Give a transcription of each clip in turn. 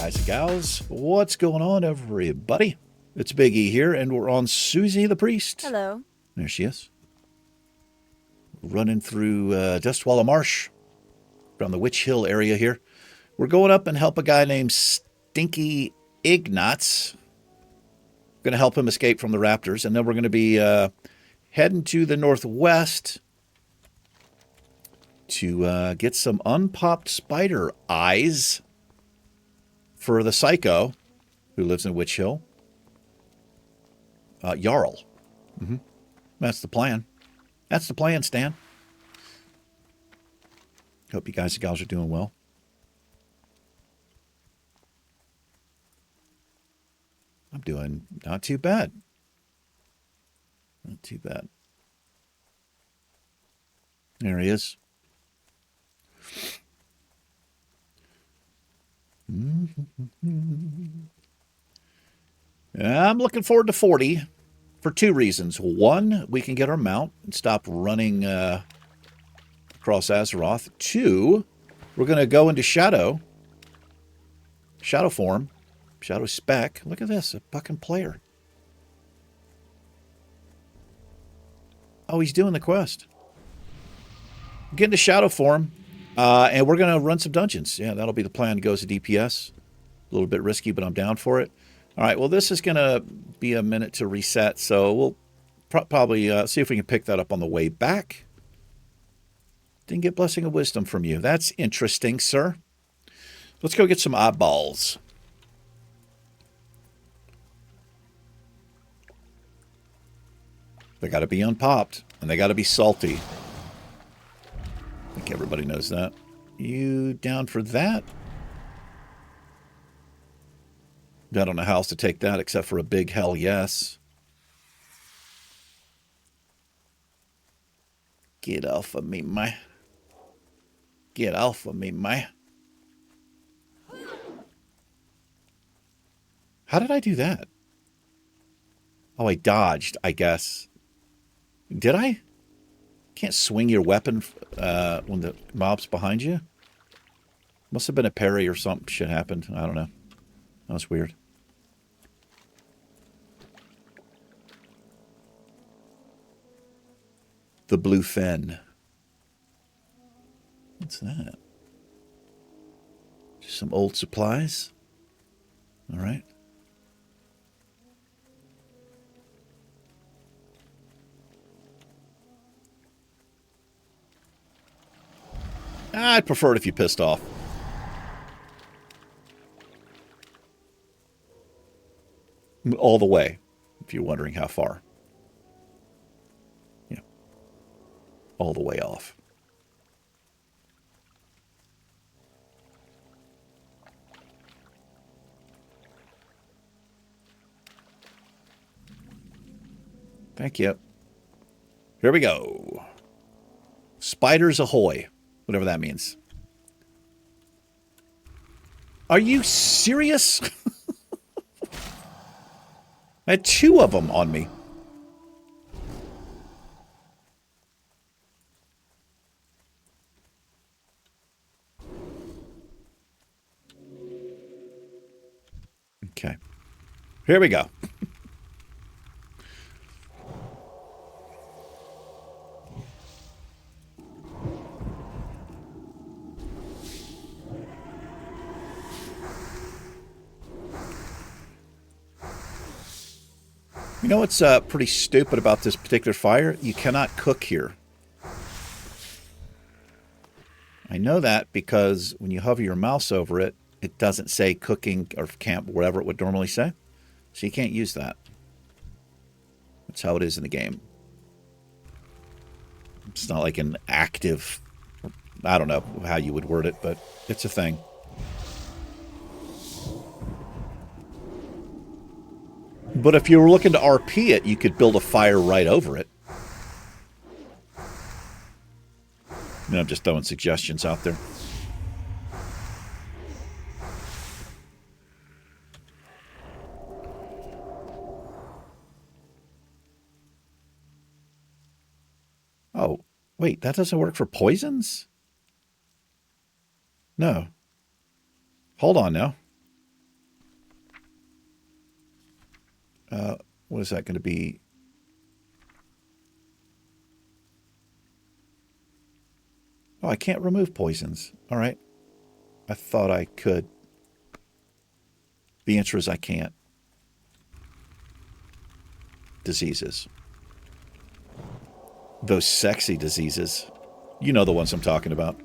guys and gals. What's going on, everybody? It's Big E here, and we're on Siouxsie the Priest. Hello. There she is. Running through Dustwallow Marsh around the Witch Hill area here. We're going up and help a guy named Stinky Ignatz. We're going to help him escape from the raptors, and then we're going to be heading to the northwest to get some unpopped spider eyes for the psycho who lives in Witch Hill. Jarl. That's the plan. That's the plan, Stan. Hope you guys and gals are doing well. I'm doing not too bad. Not too bad. There he is. I'm looking forward to 40 for two reasons. One, we can get our mount and stop running across Azeroth. Two, we're going to go into shadow form, shadow spec. Look at this, a fucking player. Oh, he's doing the quest. Get into shadow form, and we're going to run some dungeons. Yeah, that'll be the plan. Goes to DPS. A little bit risky, but I'm down for it. All right, well, this is going to be a minute to reset, so we'll probably see if we can pick that up on the way back. Didn't get Blessing of Wisdom from you. That's interesting, sir. Let's go get some eyeballs. They got to be unpopped, and they got to be salty. I think everybody knows that. You down for that? I don't know how else to take that except for a big hell yes. Get off of me, my. Get off of me, my. How did I do that? Oh, I dodged, I guess. Did I? Can't swing your weapon when the mob's behind you? Must have been a parry or something shit happened. I don't know. That was weird. The Blue Fen. What's that? Just some old supplies. All right. I'd prefer it if you pissed off. All the way, if you're wondering how far. Yeah. All the way off. Thank you. Here we go. Spiders ahoy. Whatever that means. Are you serious? I had two of them on me. Okay. Here we go. You know what's pretty stupid about this particular fire? You cannot cook here. I know that because when you hover your mouse over it, it doesn't say cooking or camp, whatever it would normally say. So you can't use that. That's how it is in the game. It's not like an active, I don't know how you would word it, but it's a thing. But if you were looking to RP it, you could build a fire right over it. I'm just throwing suggestions out there. Oh, wait, that doesn't work for poisons? No. Hold on now. What is that going to be? Oh, I can't remove poisons. All right. I thought I could. The answer is I can't. Diseases. Those sexy diseases. You know the ones I'm talking about.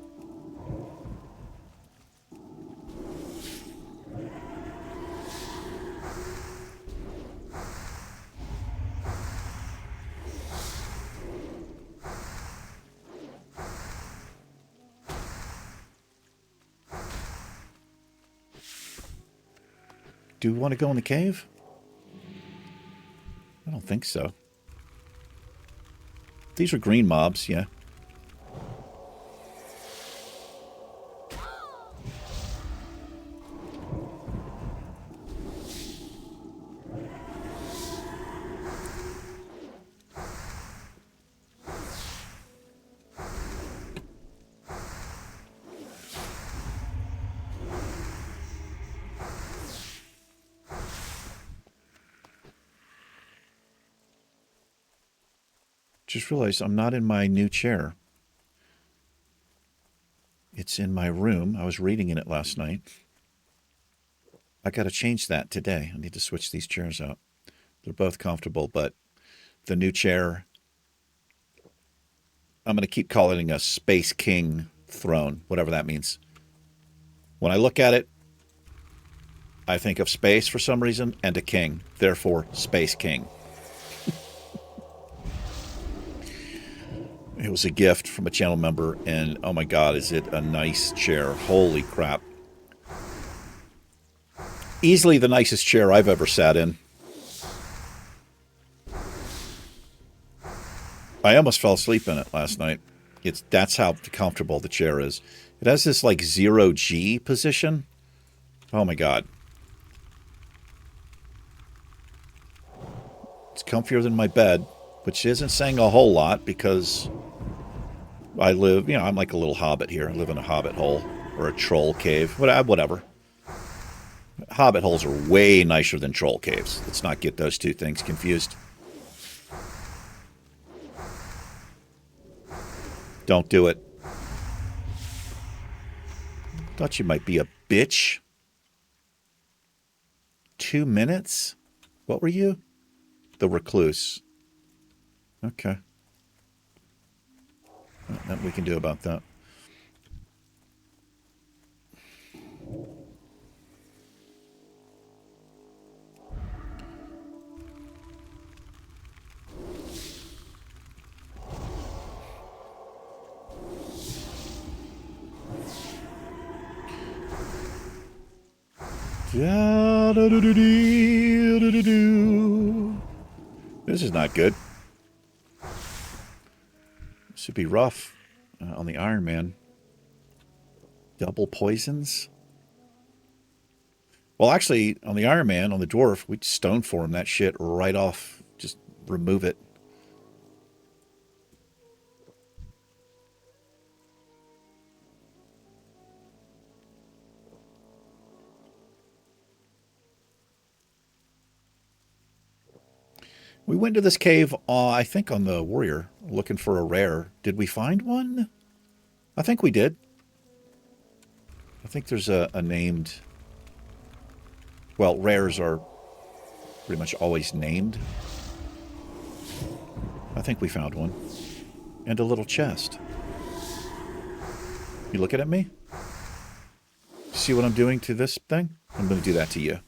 Do we want to go in the cave? I don't think so. These are green mobs, yeah. Just realized I'm not in my new chair. It's in my room. I was reading in it last night. I got to change that today. I need to switch these chairs out. They're both comfortable, but the new chair, I'm going to keep calling it a Space King throne, whatever that means. When I look at it, I think of space for some reason and a king. Therefore, Space King. It was a gift from a channel member, and oh my god, is it a nice chair. Holy crap. Easily the nicest chair I've ever sat in. I almost fell asleep in it last night. That's how comfortable the chair is. It has this like 0G position. Oh my god. It's comfier than my bed, which isn't saying a whole lot because I live, I'm like a little hobbit here. I live in a hobbit hole or a troll cave, whatever. Hobbit holes are way nicer than troll caves. Let's not get those two things confused. Don't do it. Thought you might be a bitch. 2 minutes? What were you? The recluse. Okay. Nothing we can do about that. This is not good. This would be rough on the Iron Man. Double poisons? Well, actually, on the Iron Man, on the Dwarf, we'd stone form that shit right off. Just remove it. We went to this cave, I think on the Warrior, looking for a rare. Did we find one? I think we did. I think there's a named... Well, rares are pretty much always named. I think we found one. And a little chest. You looking at me? See what I'm doing to this thing? I'm going to do that to you.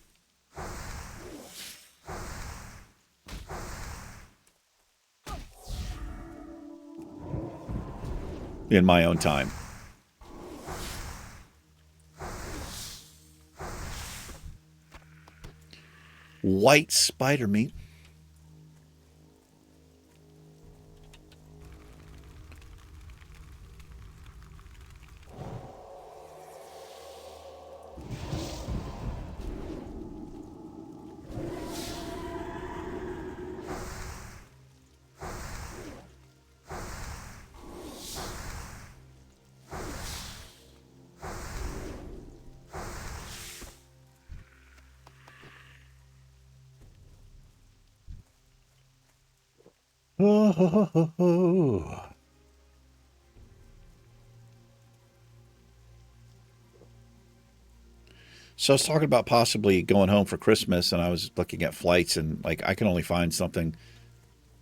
In my own time. White spider meat. So I was talking about possibly going home for Christmas, and I was looking at flights, and like I can only find something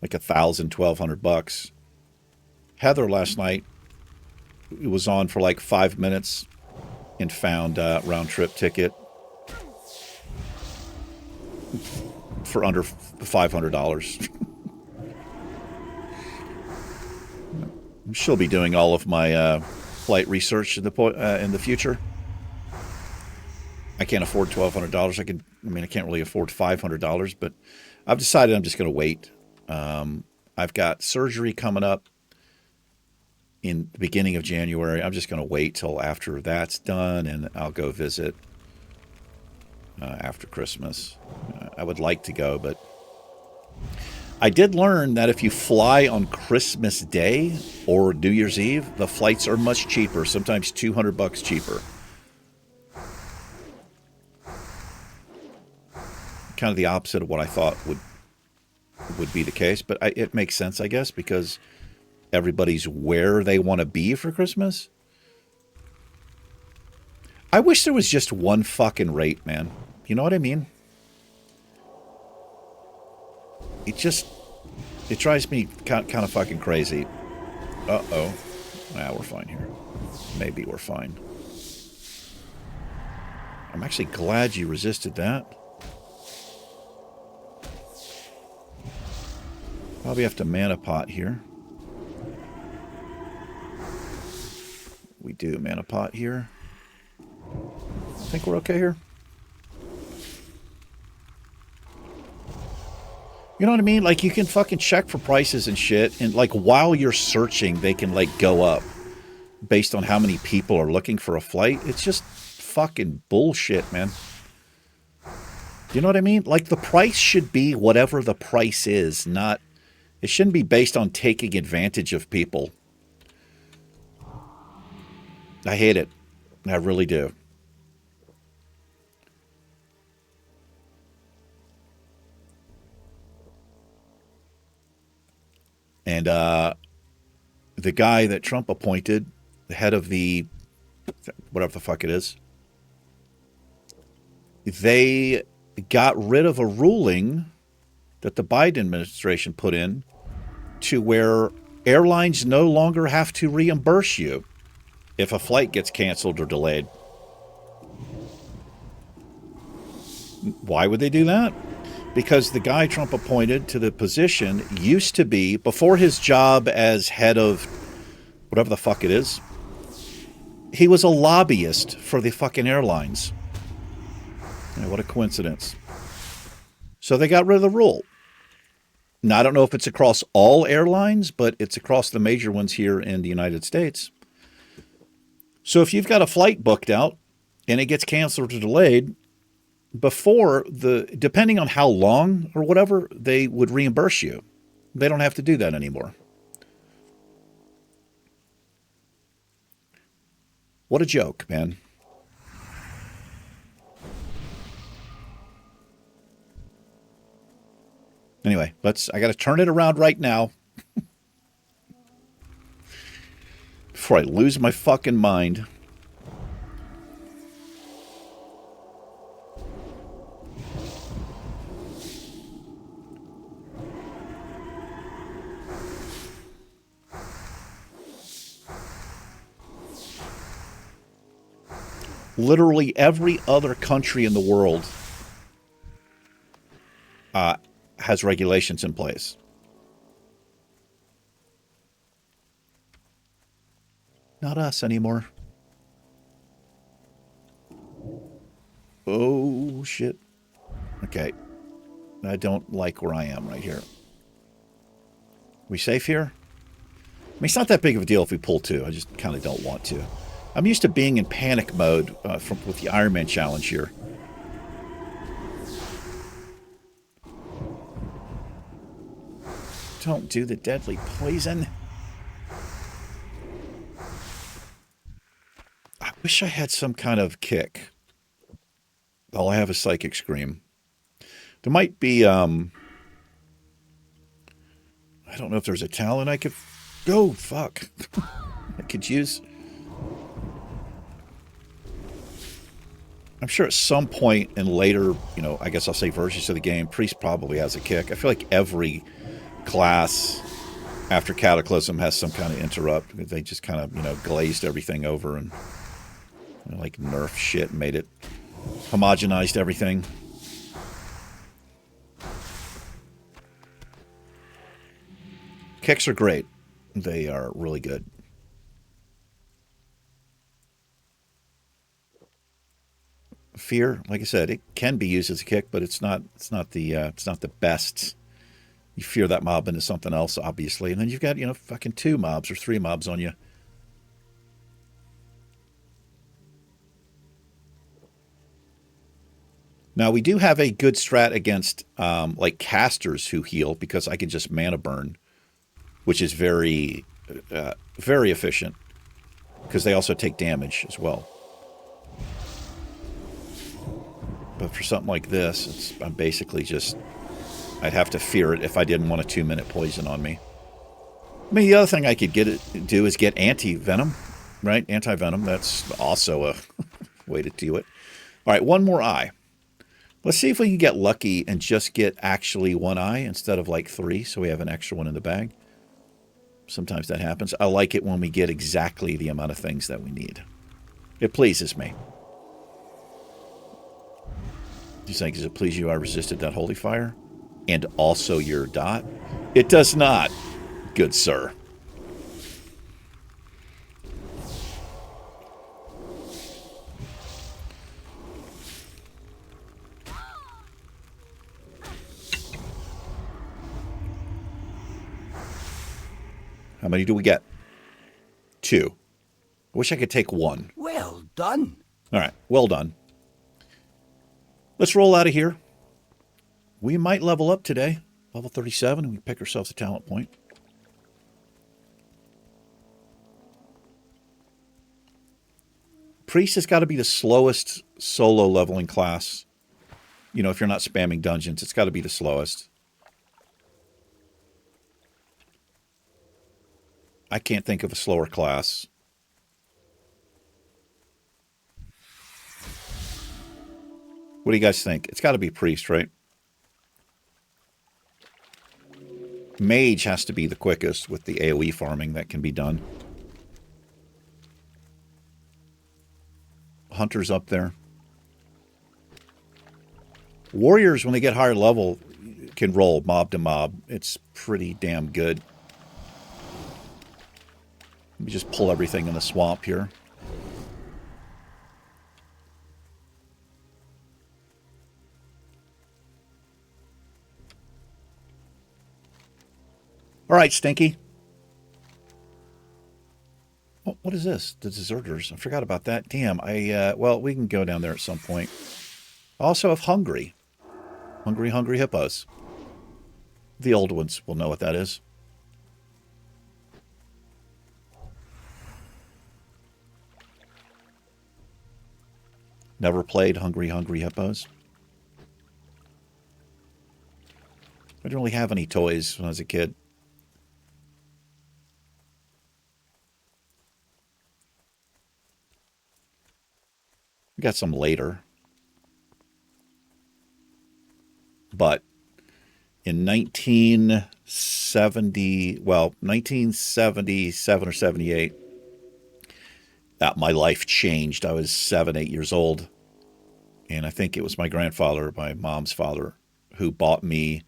like $1,000, $1,200. Heather last night was on for like 5 minutes and found a round trip ticket for under $500. She'll be doing all of my flight research in the future. I can't afford $1,200. I can't really afford $500, but I've decided I'm just going to wait. I've got surgery coming up in the beginning of January. I'm just going to wait till after that's done, and I'll go visit after Christmas. I would like to go, but I did learn that if you fly on Christmas Day or New Year's Eve, the flights are much cheaper, sometimes $200 cheaper. Kind of the opposite of what I thought would be the case, but it makes sense, I guess, because everybody's where they want to be for Christmas. I wish there was just one fucking rate, man. You know what I mean? It drives me kind of fucking crazy. Uh-oh. Nah, we're fine here. Maybe we're fine. I'm actually glad you resisted that. Probably have to mana pot here. We do mana pot here. I think we're okay here. You know what I mean? Like, you can fucking check for prices and shit, and like while you're searching, they can like go up based on how many people are looking for a flight. It's just fucking bullshit, man. You know what I mean? Like, the price should be whatever the price is, not... It shouldn't be based on taking advantage of people. I hate it. I really do. And the guy that Trump appointed, the head of the... whatever the fuck it is, they got rid of a ruling that the Biden administration put in to where airlines no longer have to reimburse you if a flight gets canceled or delayed. Why would they do that? Because the guy Trump appointed to the position used to be, before his job as head of whatever the fuck it is, he was a lobbyist for the fucking airlines. Yeah, what a coincidence. So they got rid of the rule. Now, I don't know if it's across all airlines, but it's across the major ones here in the United States. So if you've got a flight booked out and it gets canceled or delayed, depending on how long or whatever, they would reimburse you. They don't have to do that anymore. What a joke, man. Anyway, I got to turn it around right now before I lose my fucking mind. Literally every other country in the world has regulations in place. Not us anymore. Oh, shit. Okay. I don't like where I am right here. We safe here? I mean, it's not that big of a deal if we pull two. I just kind of don't want to. I'm used to being in panic mode with the Iron Man challenge here. Don't do the deadly poison. I wish I had some kind of kick. All I have is Psychic Scream. There might be, I don't know if there's a talent I could... Oh, fuck. I could use... I'm sure at some point in later, you know, I guess I'll say versions of the game, Priest probably has a kick. I feel like every class after Cataclysm has some kind of interrupt. They just kind of, you know, glazed everything over and, you know, like nerf shit and made it, homogenized everything. Kicks are great. They are really good. Fear, like I said, it can be used as a kick, but it's not the best. You fear that mob into something else, obviously, and then you've got, you know, fucking 2 mobs or 3 mobs on you. Now we do have a good strat against like casters who heal, because I can just mana burn, which is very efficient, because they also take damage as well. But for something like this, I'm basically just... I'd have to fear it if I didn't want a 2-minute poison on me. I mean, the other thing I could do is get anti-venom, right? Anti-venom, that's also a way to do it. All right, 1 more eye. Let's see if we can get lucky and just get actually 1 eye instead of like 3, so we have an extra one in the bag. Sometimes that happens. I like it when we get exactly the amount of things that we need. It pleases me. He's like, does it please you I resisted that holy fire? And also your dot? It does not, good sir. How many do we get? 2. I wish I could take 1. Well done. All right, well done. Let's roll out of here. We might level up today. Level 37, and we pick ourselves a talent point. Priest has got to be the slowest solo leveling class. You know, if you're not spamming dungeons, it's got to be the slowest. I can't think of a slower class. What do you guys think? It's got to be Priest, right? Mage has to be the quickest with the AoE farming that can be done. Hunter's up there. Warriors, when they get higher level, can roll mob to mob. It's pretty damn good. Let me just pull everything in the swamp here. All right, Stinky. What is this? The deserters. I forgot about that. Damn. Well, we can go down there at some point. I also have hungry. Hungry hippos. The old ones will know what that is. Never played Hungry Hippos. I didn't really have any toys when I was a kid. We got some later. But in 1977 or 78, my life changed. I was 7, 8 years old. And I think it was my grandfather, my mom's father, who bought me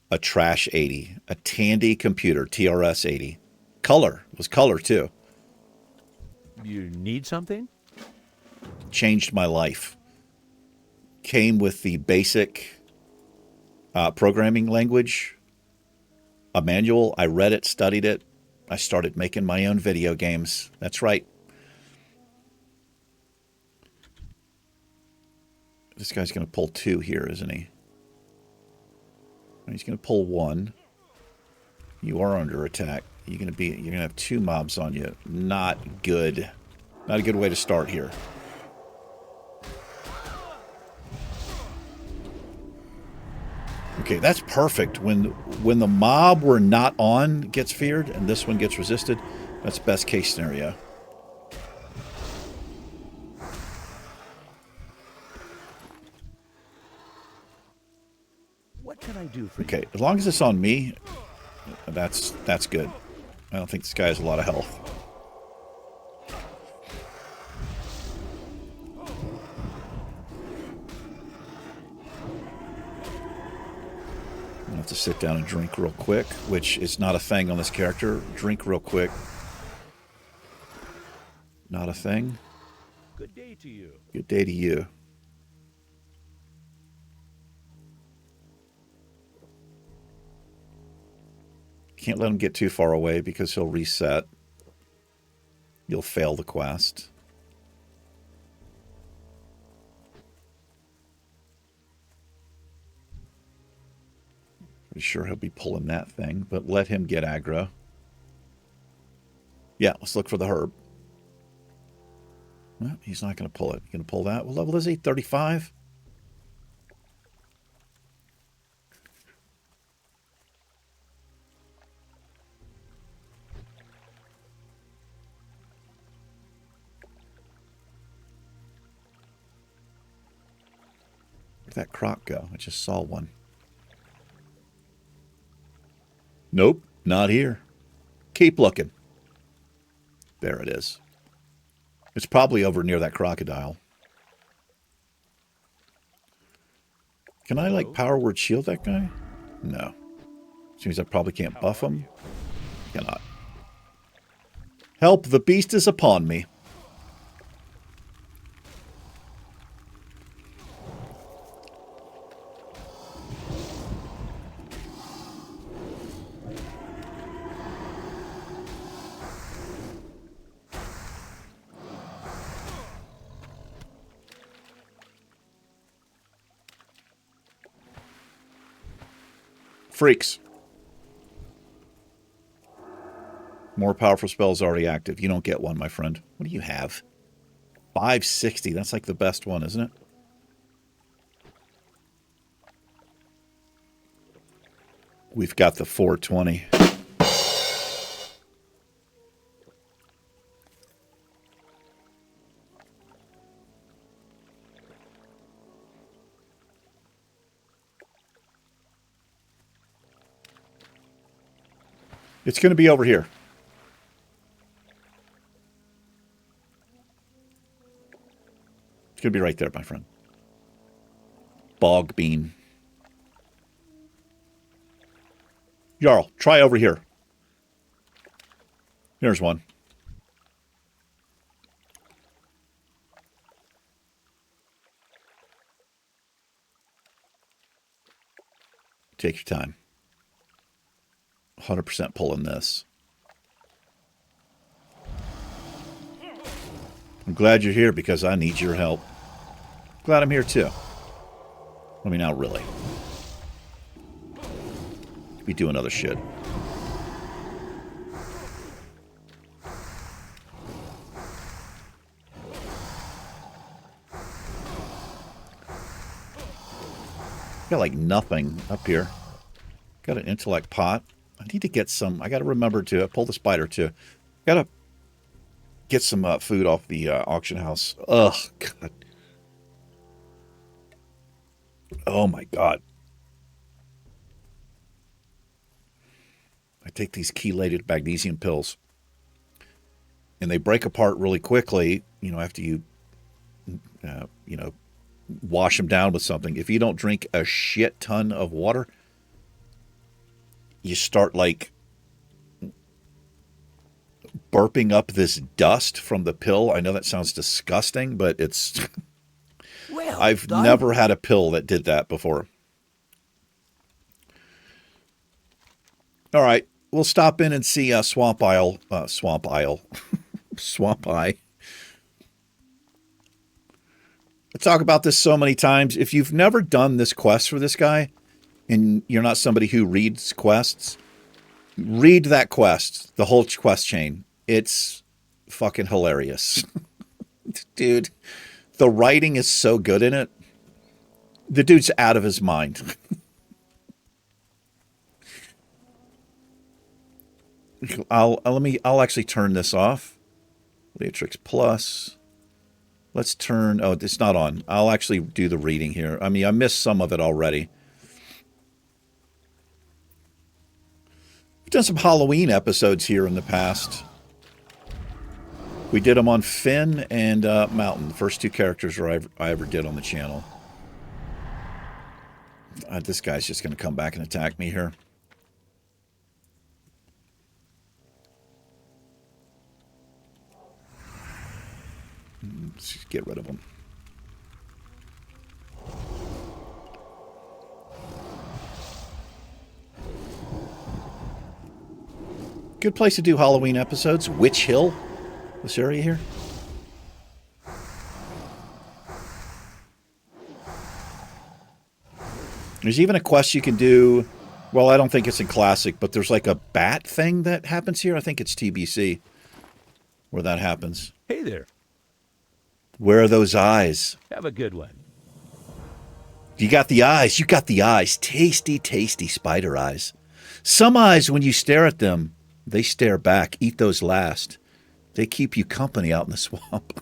a Trash 80, a Tandy computer, TRS 80. Color. It was color, too. You need something? Changed my life. Came with the basic programming language, a manual. I read it, studied it. I started making my own video games. That's right. This guy's going to pull 2 here, isn't he? He's going to pull 1. You are under attack. You're going to have 2 mobs on you. Not good. Not a good way to start here. Okay, that's perfect. When the mob we're not on gets feared and this one gets resisted, that's best case scenario. What can I do for you? Okay, as long as it's on me, that's good. I don't think this guy has a lot of health. I have to sit down and drink real quick, which is not a thing on this character. Drink real quick. Not a thing. Good day to you. Good day to you. Can't let him get too far away because he'll reset. You'll fail the quest. Pretty sure he'll be pulling that thing, but let him get aggro. Yeah, let's look for the herb. Well, he's not going to pull it. You going to pull that? What level is he? 35? Where'd that croc go? I just saw one. Nope, not here. Keep looking. There it is. It's probably over near that crocodile. Can I, like, power word shield that guy? No. Which means I probably can't buff him. Cannot. Help, the beast is upon me. Freaks. More powerful spells already active. You don't get one, my friend. What do you have? 560. That's like the best one, isn't it? We've got the 420. It's going to be over here. It's going to be right there, my friend. Bog bean. Jarl, try over here. Here's one. Take your time. 100% pulling this. I'm glad you're here because I need your help. Glad I'm here too. I mean, not really. We doing other shit. Got like nothing up here. Got an intellect pot. I need to get some. I got to remember to pull the spider too. Got to get some food off the auction house. Ugh, God. Oh my God. I take these chelated magnesium pills, and they break apart really quickly. You know, after you, you know, wash them down with something. If you don't drink a shit ton of water, you start like burping up this dust from the pill. I know that sounds disgusting, but it's well, I've never had a pill that did that before. All right, we'll stop in and see Swamp Eye. Swamp Eye. I talk about this so many times. If you've never done this quest for this guy, and you're not somebody who reads quests, read that quest, the whole quest chain. It's fucking hilarious. Dude, the writing is so good in it. The dude's out of his mind. I'll actually turn this off. Leatrix Plus. Let's turn, oh, it's not on. I'll actually do the reading here. I mean, I missed some of it already. We've done some Halloween episodes here in the past. We did them on Finn and Mountain, the first two characters I ever did on the channel. This guy's just going to come back and attack me here. Let's just get rid of him. Good place to do Halloween episodes. Witch Hill, this area here. There's even a quest you can do. Well, I don't think it's in Classic, but there's like a bat thing that happens here. I think it's TBC where that happens. Hey there. Where are those eyes? Have a good one. You got the eyes. You got the eyes. Tasty, tasty spider eyes. Some eyes, when you stare at them, they stare back. Eat those last. They keep you company out in the swamp.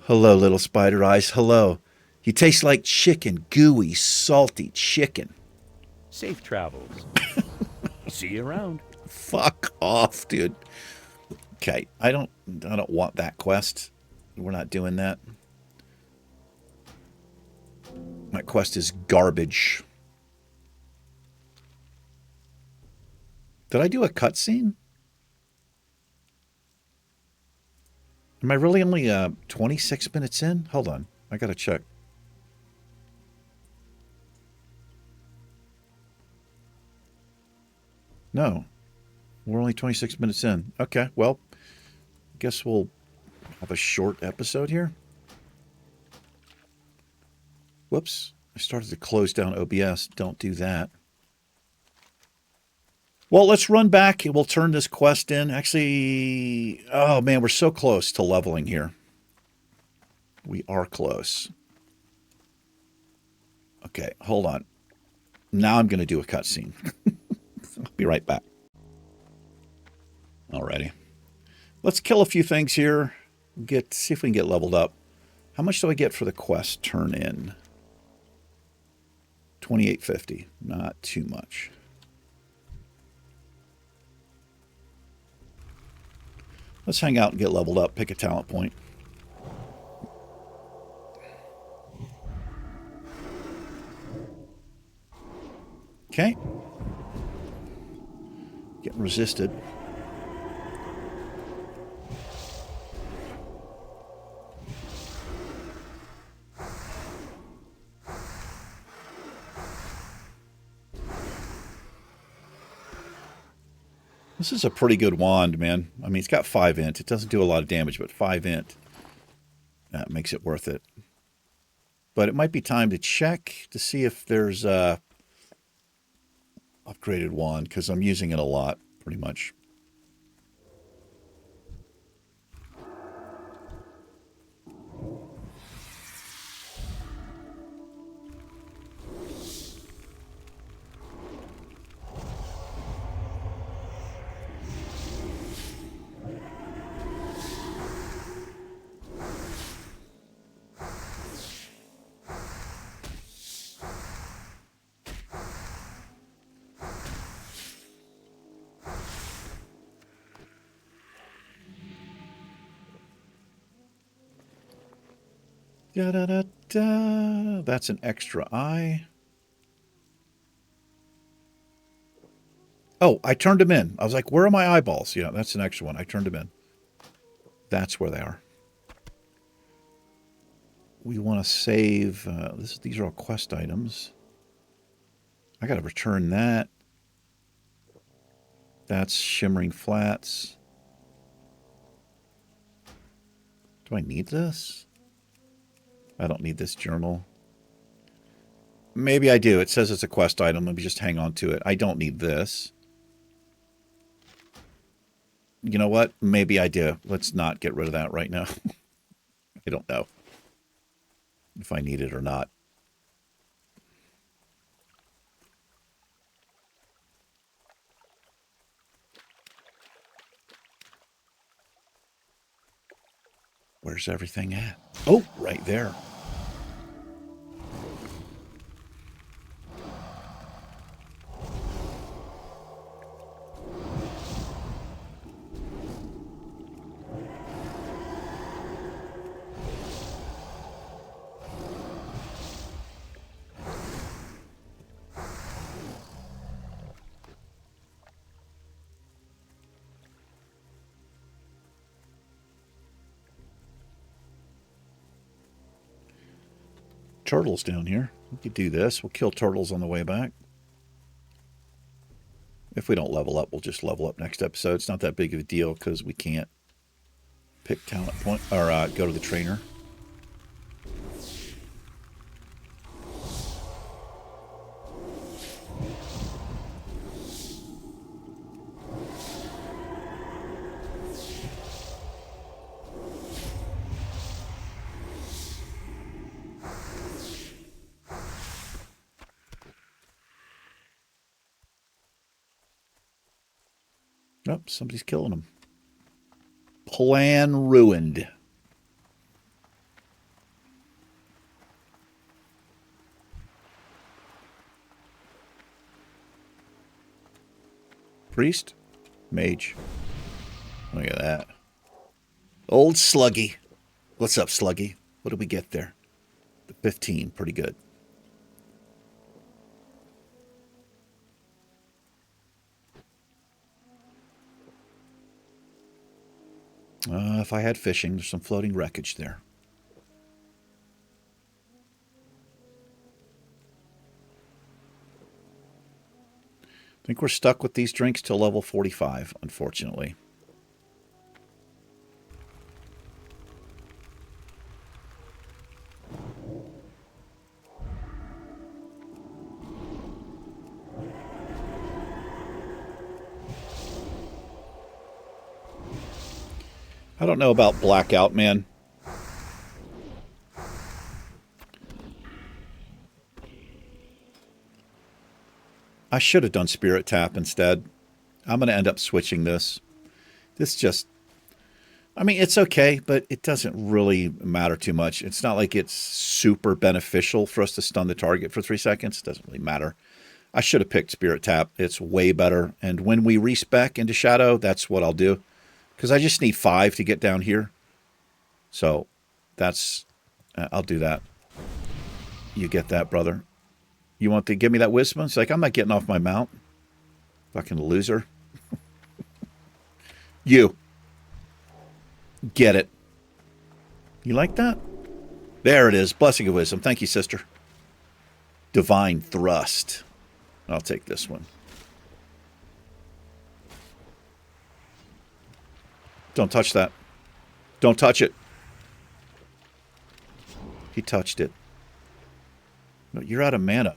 Hello, little spider eyes. Hello. You taste like chicken. Gooey, salty chicken. Safe travels. See you around. Fuck off, dude. Okay, I don't want that quest. We're not doing that. That quest is garbage. Did I do a cutscene? Am I really only 26 minutes in? Hold on, I gotta check. No, we're only 26 minutes in. Okay, well, I guess we'll have a short episode here. Whoops, I started to close down OBS. Don't do that. Well, let's run back. We'll turn this quest in. Actually, oh man, we're so close to leveling here. We are close. Okay, hold on. Now I'm going to do a cutscene. I'll be right back. Alrighty. Let's kill a few things here. See if we can get leveled up. How much do I get for the quest turn in? 2850. Not too much. Let's hang out and get leveled up. Pick a talent point. Okay. Getting resisted. This is a pretty good wand, man. I mean, it's got 5 int. It doesn't do a lot of damage, but 5 int. That makes it worth it. But it might be time to check to see if there's a upgraded wand, because I'm using it a lot, pretty much. Da, da, da, da. That's an extra eye. Oh, I turned them in. I was like, where are my eyeballs? Yeah, that's an extra one. I turned them in. That's where they are. We want to save. These are all quest items. I got to return that. That's Shimmering Flats. Do I need this? I don't need this journal. Maybe I do. It says it's a quest item. Let me just hang on to it. I don't need this. You know what? Maybe I do. Let's not get rid of that right now. I don't know if I need it or not. Where's everything at? Oh, right there. Turtles down here. We could do this. We'll kill turtles on the way back. If we don't level up, we'll just level up next episode. It's not that big of a deal because we can't pick talent point or go to the trainer. Oh, somebody's killing them. Plan ruined. Priest? Mage. Look at that. Old Sluggy. What's up, Sluggy? What did we get there? The 15. Pretty good. If I had fishing, there's some floating wreckage there. I think we're stuck with these drinks till level 45, unfortunately. I don't know about Blackout, man. I should have done Spirit Tap instead. I'm going to end up switching this. This just... I mean, it's okay, but it doesn't really matter too much. It's not like it's super beneficial for us to stun the target for 3 seconds. It doesn't really matter. I should have picked Spirit Tap. It's way better. And when we respec into Shadow, that's what I'll do. Because I just need 5 to get down here. So, that's... I'll do that. You get that, brother. You want to give me that wisdom? It's like, I'm not getting off my mount. Fucking loser. You. Get it. You like that? There it is. Blessing of wisdom. Thank you, sister. Divine thrust. I'll take this one. Don't touch that. Don't touch it. He touched it. No, you're out of mana.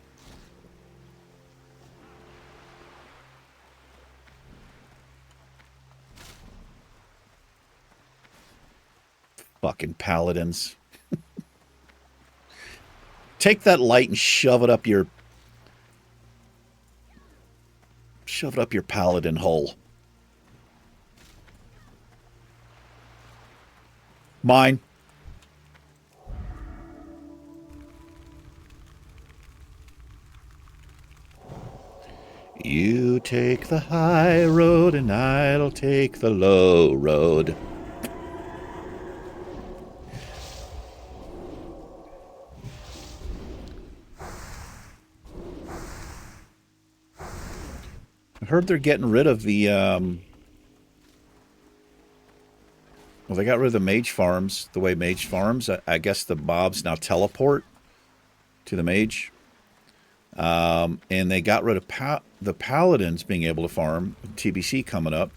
Fucking paladins. Take that light and shove it up your paladin hole. Mine. You take the high road and I'll take the low road. I heard they're getting rid of the, well, they got rid of the mage farms, the way mage farms. I guess the mobs now teleport to the mage. And they got rid of the paladins being able to farm, TBC coming up.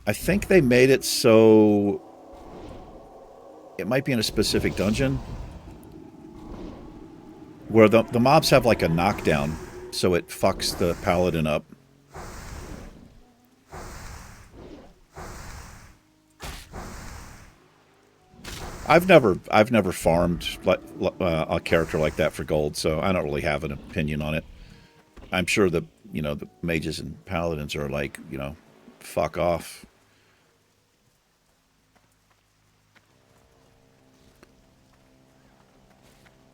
I think they made it so it might be in a specific dungeon where the mobs have like a knockdown, so it fucks the paladin up. I've never farmed a character like that for gold, so I don't really have an opinion on it. I'm sure that, the mages and paladins are like, fuck off.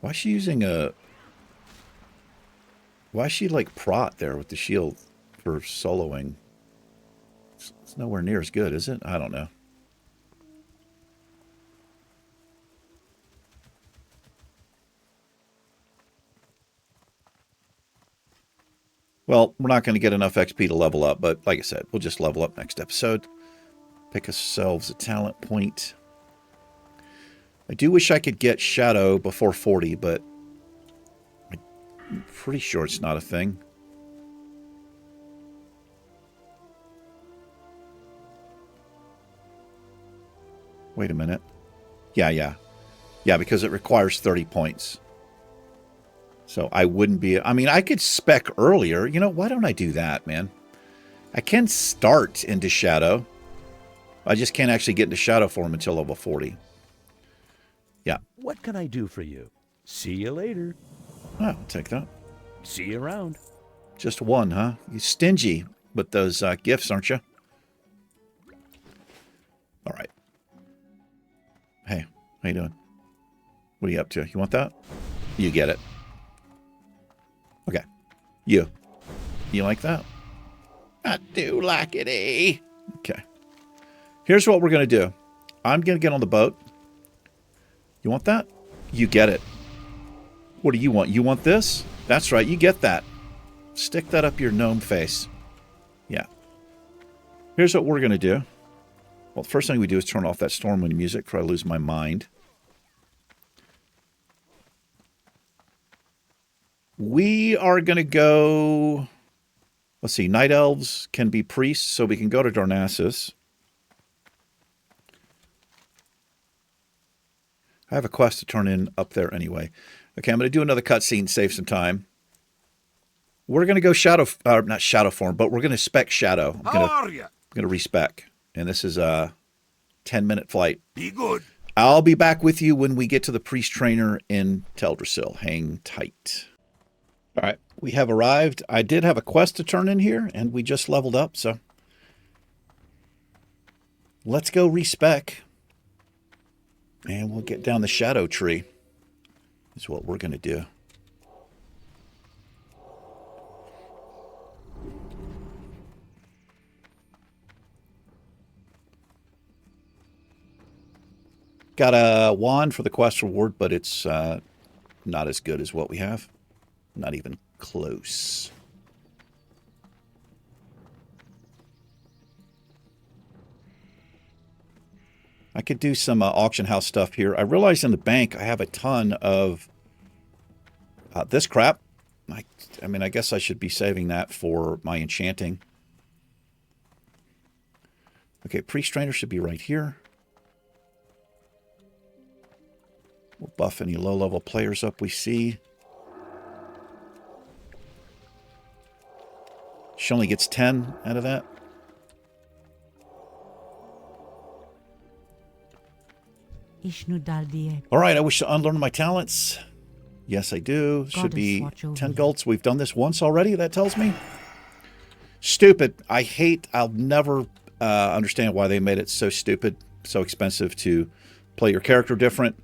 Why is she using a... Why is she like prot there with the shield for soloing? It's nowhere near as good, is it? I don't know. Well, we're not going to get enough XP to level up, but like I said, we'll just level up next episode. Pick ourselves a talent point. I do wish I could get Shadow before 40, but I'm pretty sure it's not a thing. Wait a minute. Yeah, because it requires 30 points. So I wouldn't be... I mean, I could spec earlier. You know, why don't I do that, man? I can start into Shadow. I just can't actually get into Shadow form until level 40. Yeah. What can I do for you? See you later. Oh, I'll take that. See you around. Just one, huh? You're stingy with those gifts, aren't you? All right. Hey, how you doing? What are you up to? You want that? You get it. Okay. You like that? I do like it, eh? Okay. Here's what we're going to do. I'm going to get on the boat. You want that? You get it. What do you want? You want this? That's right. You get that. Stick that up your gnome face. Yeah. Here's what we're going to do. Well, the first thing we do is turn off that Stormwind music before I lose my mind. We are going to go... Let's see. Night Elves can be priests, so we can go to Darnassus. I have a quest to turn in up there anyway. Okay, I'm going to do another cutscene, save some time. We're going to go Shadow... not Shadow form, but we're going to spec Shadow. How are you? I'm going to respec. And this is a 10-minute flight. Be good. I'll be back with you when we get to the priest trainer in Teldrassil. Hang tight. All right, we have arrived. I did have a quest to turn in here, and we just leveled up, so let's go respec. And we'll get down the shadow tree. Is what we're going to do. Got a wand for the quest reward, but it's not as good as what we have. Not even close. I could do some auction house stuff here. I realized in the bank I have a ton of this crap. I mean, I guess I should be saving that for my enchanting. Okay, priest trainer should be right here. We'll buff any low-level players up we see. She only gets 10 out of that. All right, I wish to unlearn my talents. Yes, I do. Should be 10 golds. We've done this once already, that tells me. Stupid. I'll never understand why they made it so stupid, so expensive to play your character different.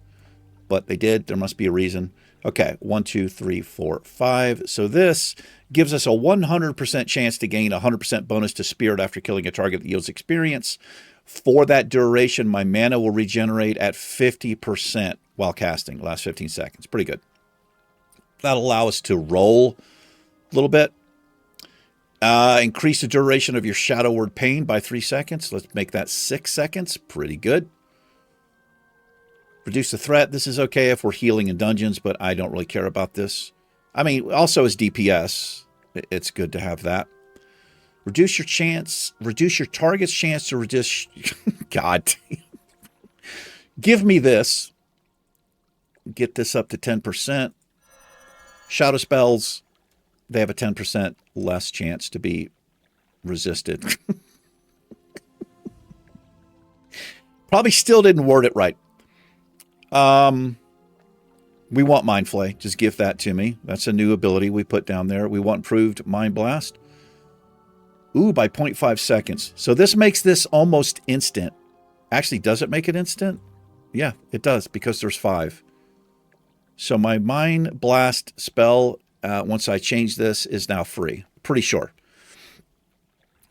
But they did. There must be a reason. Okay, 1, 2, 3, 4, 5. So this gives us a 100% chance to gain a 100% bonus to Spirit after killing a target that yields experience. For that duration, my mana will regenerate at 50% while casting. Last 15 seconds. Pretty good. That'll allow us to roll a little bit. Increase the duration of your Shadow Word Pain by 3 seconds. Let's make that 6 seconds. Pretty good. Reduce the threat. This is okay if we're healing in dungeons, but I don't really care about this. I mean, also as DPS, it's good to have that. Reduce your target's chance to reduce... God. Give me this. Get this up to 10%. Shadow spells, they have a 10% less chance to be resisted. Probably still didn't word it right. We want Mind Flay. Just give that to me. That's a new ability we put down there. We want improved Mind Blast. Ooh, by 0.5 seconds. So this makes this almost instant. Actually, does it make it instant? Yeah, it does, because there's 5. So my Mind Blast spell, once I change this, is now free. Pretty sure.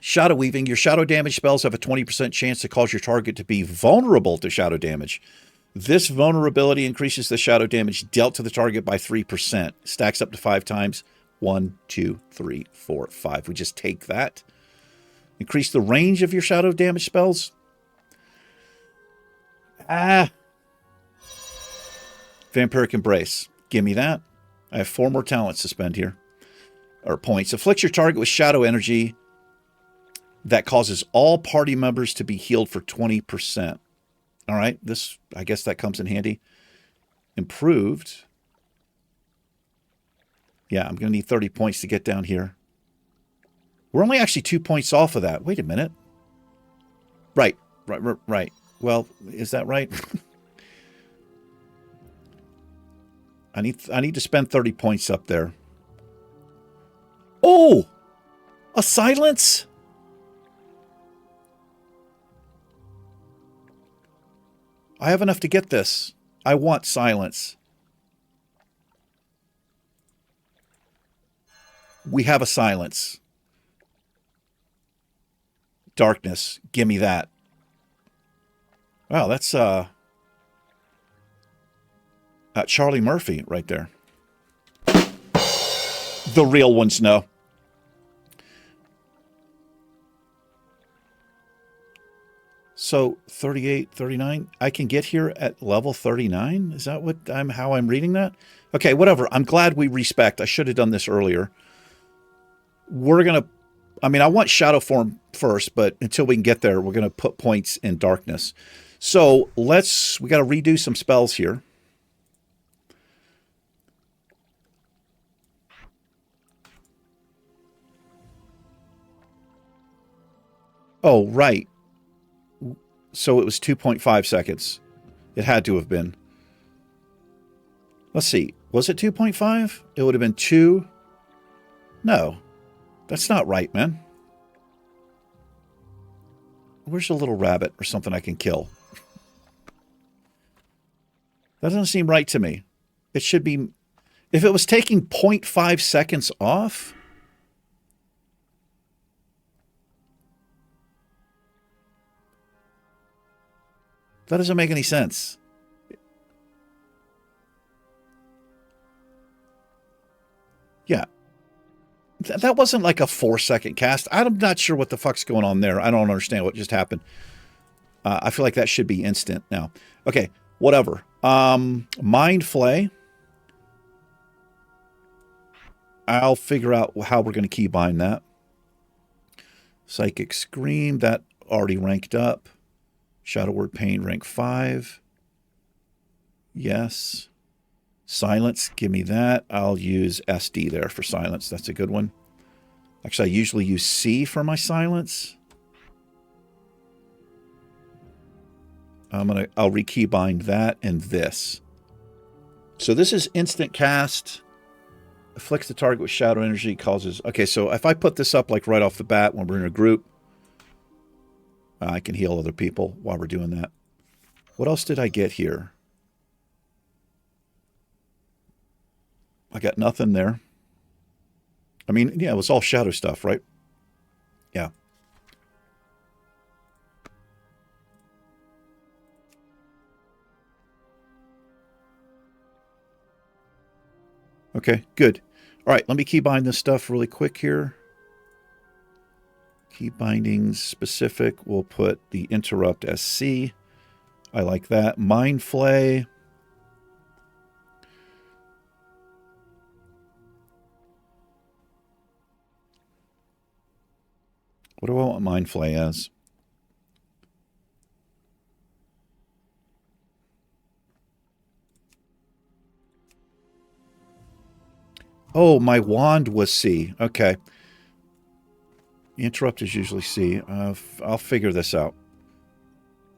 Shadow Weaving. Your shadow damage spells have a 20% chance to cause your target to be vulnerable to shadow damage. This vulnerability increases the shadow damage dealt to the target by 3%. Stacks up to 5 times. 1, 2, 3, 4, 5. We just take that. Increase the range of your shadow damage spells. Vampiric Embrace. Give me that. I have 4 more talents to spend here. Or points. Afflicts your target with shadow energy that causes all party members to be healed for 20%. All right. This, I guess that comes in handy. Improved. Yeah, I'm going to need 30 points to get down here. We're only actually 2 points off of that. Wait a minute. Right. Well, is that right? I need to spend 30 points up there. Oh! A silence? I have enough to get this. I want silence. We have a silence. Darkness. Give me that. Wow, that's Charlie Murphy right there. The real ones know. So 38, 39, I can get here at level 39? Is that what how I'm reading that? Okay, whatever. I'm glad we respect. I should have done this earlier. We're going to, I want Shadow Form first, but until we can get there, we're going to put points in Darkness. So we got to redo some spells here. Oh, right. So it was 2.5 seconds. It had to have been. Let's see. Was it 2.5? It would have been 2. No. That's not right, man. Where's a little rabbit or something I can kill? That doesn't seem right to me. It should be... If it was taking 0.5 seconds off... That doesn't make any sense. Yeah. That wasn't like a 4-second cast. I'm not sure what the fuck's going on there. I don't understand what just happened. I feel like that should be instant now. Okay, whatever. Mind Flay. I'll figure out how we're going to keybind that. Psychic Scream, that already ranked up. Shadow Word Pain, rank 5. Yes. Silence, give me that. I'll use SD there for silence. That's a good one. Actually, I usually use C for my silence. I'll rekeybind that and this. So this is instant cast. Afflicts the target with shadow energy, causes... Okay, so if I put this up like right off the bat when we're in a group, I can heal other people while we're doing that. What else did I get here? I got nothing there. I mean, yeah, it was all shadow stuff, right? Yeah. Okay, good. All right, let me keybind this stuff really quick here. Key bindings specific. We'll put the interrupt as C. I like that. Mind Flay. What do I want Mind Flay as? Oh, my wand was C. Okay. Interrupt is usually C. I'll figure this out.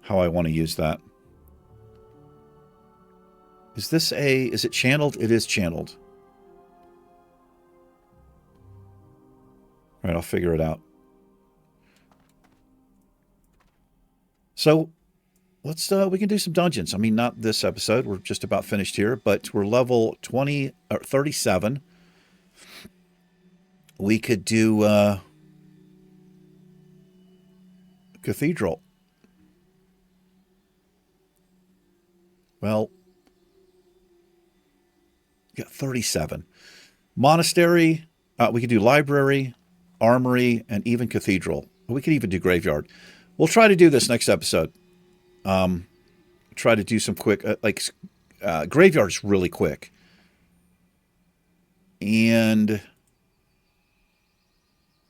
How I want to use that. Is it channeled? It is channeled. All right, I'll figure it out. So, let's we can do some dungeons. I mean, not this episode. We're just about finished here, but we're level 20 or 37. We could do Cathedral. Well, got 37. Monastery. We could do Library, Armory, and even Cathedral. We could even do Graveyard. We'll try to do this next episode. Try to do some quick, Graveyard's really quick. And,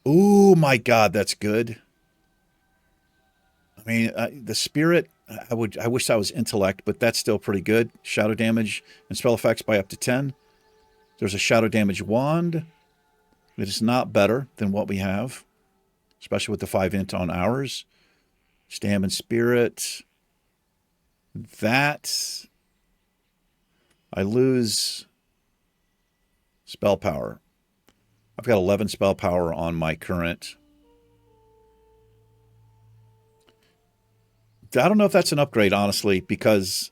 oh my God, that's good. I mean, the Spirit, I wish that was Intellect, but that's still pretty good. Shadow damage and spell effects by up to 10. There's a Shadow damage wand. It is not better than what we have, especially with the 5 int on ours. Stam and Spirit. That, I lose spell power. I've got 11 spell power on my current. I don't know if that's an upgrade, honestly, because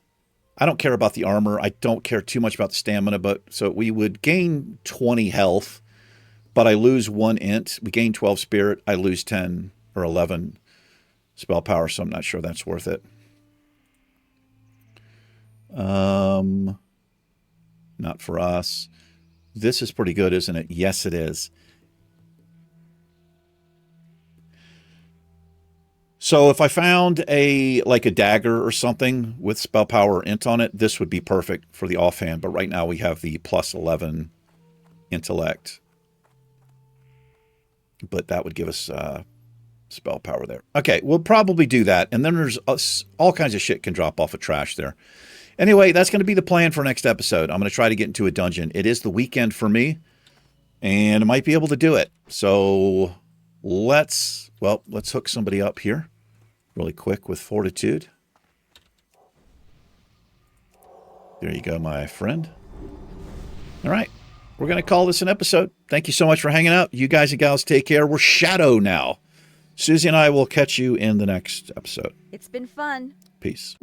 I don't care about the armor. I don't care too much about the stamina, but so we would gain 20 health, but I lose 1 int. We gain 12 spirit. I lose 10 or 11 spell power, so I'm not sure that's worth it. Not for us. This is pretty good, isn't it? Yes, it is. So if I found a dagger or something with spell power or int on it, this would be perfect for the offhand. But right now we have the plus 11 intellect. But that would give us spell power there. Okay, we'll probably do that. And then there's all kinds of shit can drop off of trash there. Anyway, that's going to be the plan for next episode. I'm going to try to get into a dungeon. It is the weekend for me, and I might be able to do it. So let's hook somebody up here really quick with Fortitude. There you go, my friend. All right, we're going to call this an episode. Thank you so much for hanging out. You guys and gals take care. We're Shadow now. Siouxsie and I will catch you in the next episode. It's been fun. Peace.